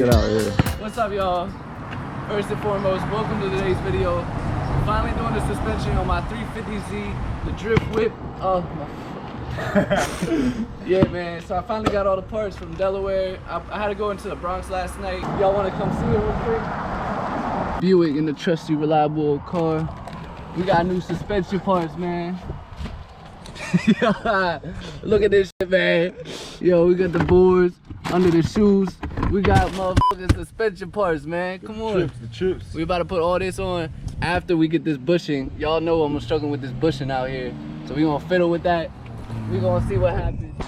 it out, yeah. What's up, y'all? First and foremost, welcome to today's video. I'm finally doing the suspension on my 350Z, the drift whip. Oh my. Yeah, man. So I finally got all the parts from Delaware. I had to go into the Bronx last night. Y'all want to come see it real quick? Buick in the trusty, reliable car. We got new suspension parts, man. Look at this shit, man. Yo, we got the boards under the shoes. We got motherfucking suspension parts, man. Come on. The trips. We about to put all this on after we get this bushing. Y'all know I'm struggling with this bushing out here. So we gonna fiddle with that. We gonna see what happens.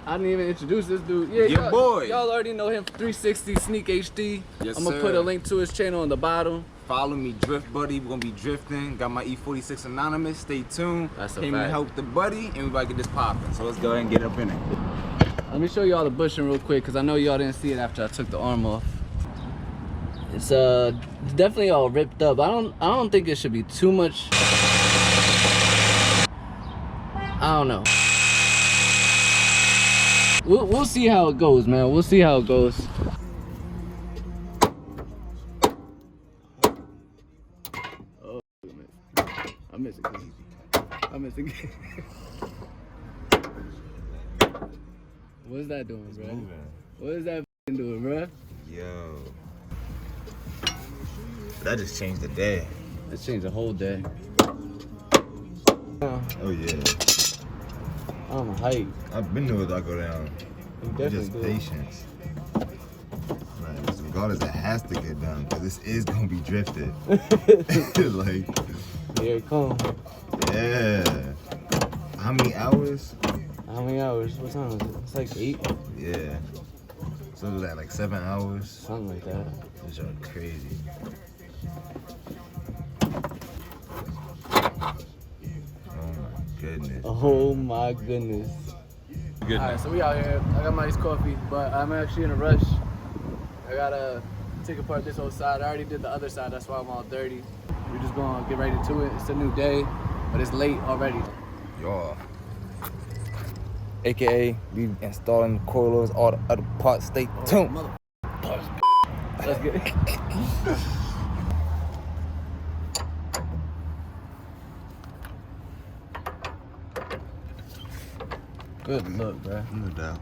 I didn't even introduce this dude. Yeah, your boy. Y'all already know him. 360 Sneak HD. Yes, I'm gonna put a link to his channel on the bottom. Follow me, Drift Buddy. We're gonna be drifting. Got my E46 Anonymous. Stay tuned. That's a Came fact. to help the buddy, and we about to get this popping. So let's go ahead and get up in it. Let me show y'all the bushing real quick, cause I know y'all didn't see it after I took the arm off. It's definitely all ripped up. I don't think it should be too much. I don't know. We'll see how it goes, man. We'll see how it goes. Oh, I miss it. I miss it. What is that doing, bro? What is that doing, bro? Yo. That just changed the day. That changed the whole day. Oh yeah. I'm hyped. I've been doing it. I go down. Definitely Just do. patience. Like, regardless, it has to get done because this is gonna be drifted. Like, Here it comes. yeah. How many hours? How many hours? What time is it? It's like 8. Yeah. So was that like 7 hours? Something like that. This are crazy. Oh my goodness. Oh my goodness. Alright, so we out here. I got my iced coffee, but I'm actually in a rush. I gotta take apart this whole side. I already did the other side, that's why I'm all dirty. We're just gonna get right into it. It's a new day, but it's late already. Y'all. AKA, we installing coilovers, all the other parts. Stay tuned. Let's get it. Good look, bro. No doubt.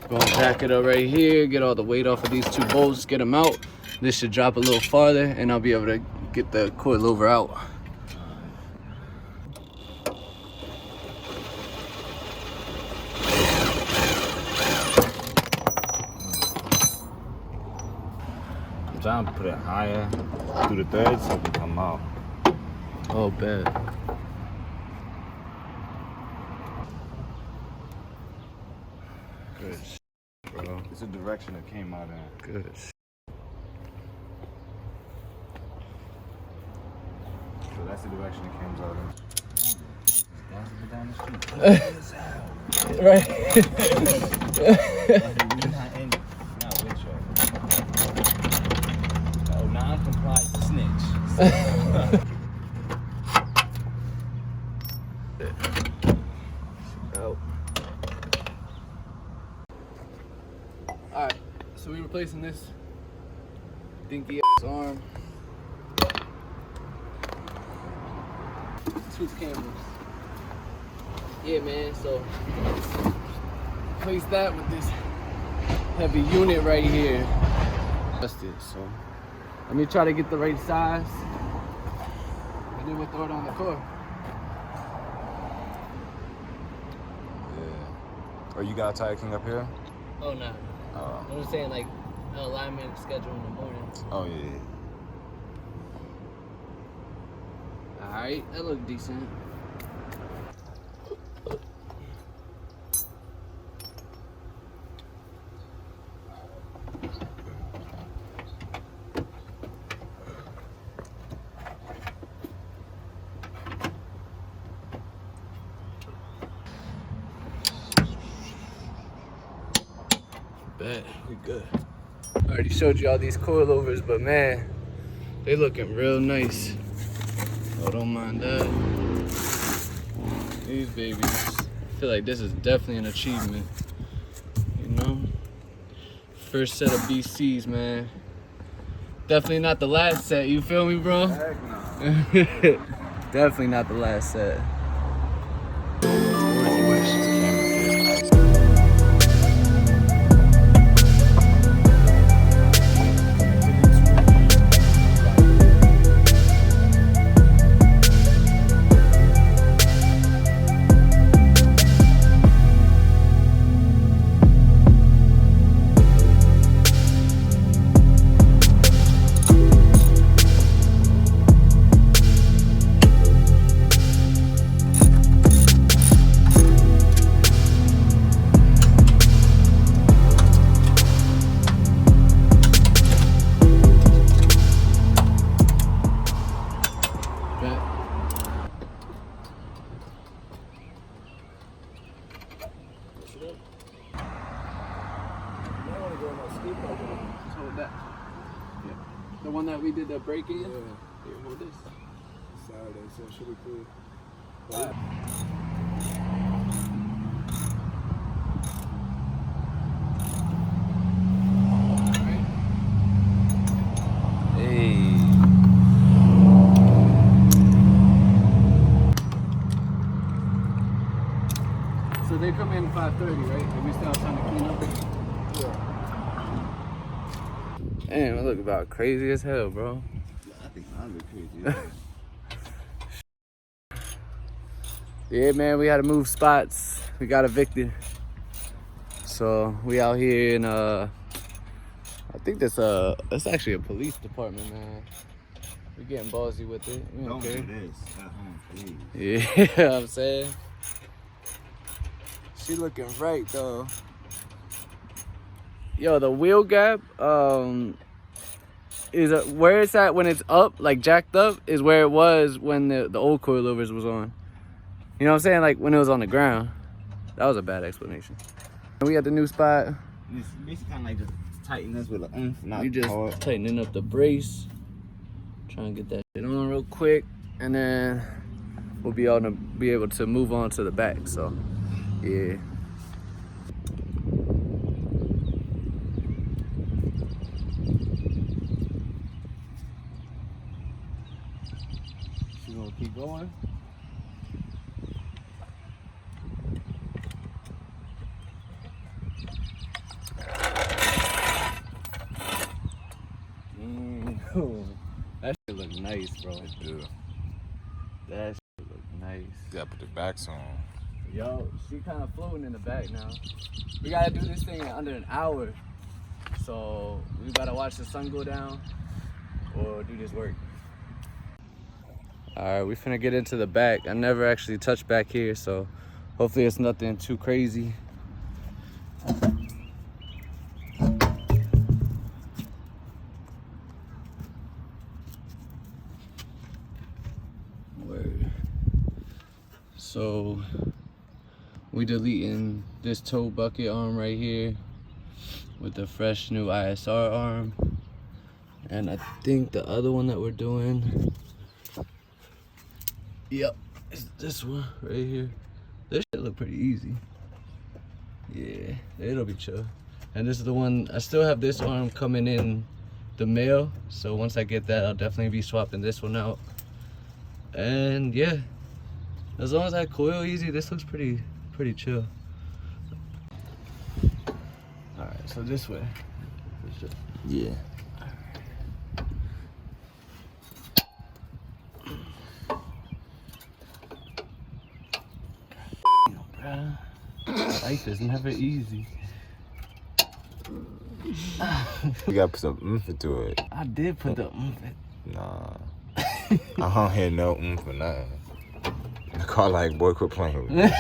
Gonna jack it up right here, get all the weight off of these 2 bolts, get them out. This should drop a little farther and I'll be able to get the coilover out. I'm trying to put it higher through the threads so it can come out. Oh, bad. Good bro. It's the direction it came out in. Good. So that's the direction it came out in. Down the street. Right. Oh, non-compliant snitch. Oh. Alright, so we're replacing this dinky ass arm. 2 cameras. Yeah, man, so replace that with this heavy unit right here. That's it, so let me try to get the right size and then we'll throw it on the car. Yeah. Oh, you got a tire king up here? Oh, no. I'm just saying, like, alignment schedule in the morning. Oh, yeah. Alright, that looked decent. Bet, we good. I already showed you all these coilovers, but man, they looking real nice. Oh, don't mind that. These babies. I feel like this is definitely an achievement. You know? First set of BCs, man. Definitely not the last set, you feel me, bro? Heck no. Definitely not the last set. The one that we did the break in? Yeah. Here, hold this. Saturday, so it should be cool. Hey. So they come in 5:30, right? And we still have time to clean up? Yeah. Damn, it look about crazy as hell, bro. I think mine look crazy. Yeah, man, we had to move spots. We got evicted. So we out here in I think that's actually a police department, man. We getting ballsy with it. We Don't care. do this at home, please. Yeah, I'm saying. She looking right though. Yo, the wheel gap, is where it's at when it's up, like jacked up, is where it was when the old coilovers was on. You know what I'm saying? Like when it was on the ground. That was a bad explanation. And we at the new spot. It's basically kind of like just tighten this with an oomph, not We just hard. tightening up the brace. Trying to get that shit on real quick. And then we'll be able to move on to the back. So, yeah. She gonna keep going? That shit look nice, bro. Yeah. That shit look nice. You gotta put the backs on. Yo, she kind of floating in the back now. We gotta do this thing in under an hour. So we gotta watch the sun go down or do this work. All right, we finna get into the back. I never actually touched back here, so hopefully it's nothing too crazy. So we deleting this tow bucket arm right here with the fresh new ISR arm, and I think the other one that we're doing, yep, it's this one right here. This shit look pretty easy. Yeah, it'll be chill. And this is the one, I still have this arm coming in the mail, so once I get that, I'll definitely be swapping this one out. And yeah, as long as I coil easy, this looks pretty chill. All right, so this way. Yeah. Damn, bruh. Life is never easy. You gotta put some oomph into it. I did put the Nah. I don't hear no oomph or nothing. The car like, boy, quit playing with me.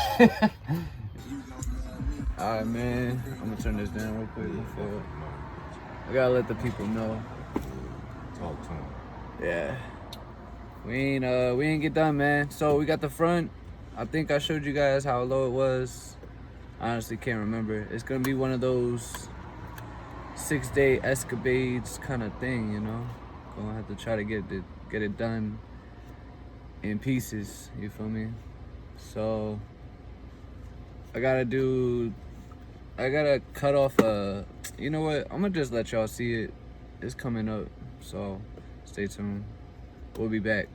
Alright, man. I'm gonna turn this down real quick before I gotta let the people know. Talk to him. Yeah. We ain't get done, man. So we got the front. I think I showed you guys how low it was. I honestly can't remember. It's gonna be one of those 6-day escapades kind of thing, you know. Gonna have to try to get it done in pieces, you feel me? So I gotta cut off you know what, I'm gonna just let y'all see it. It's coming up, so stay tuned. We'll be back.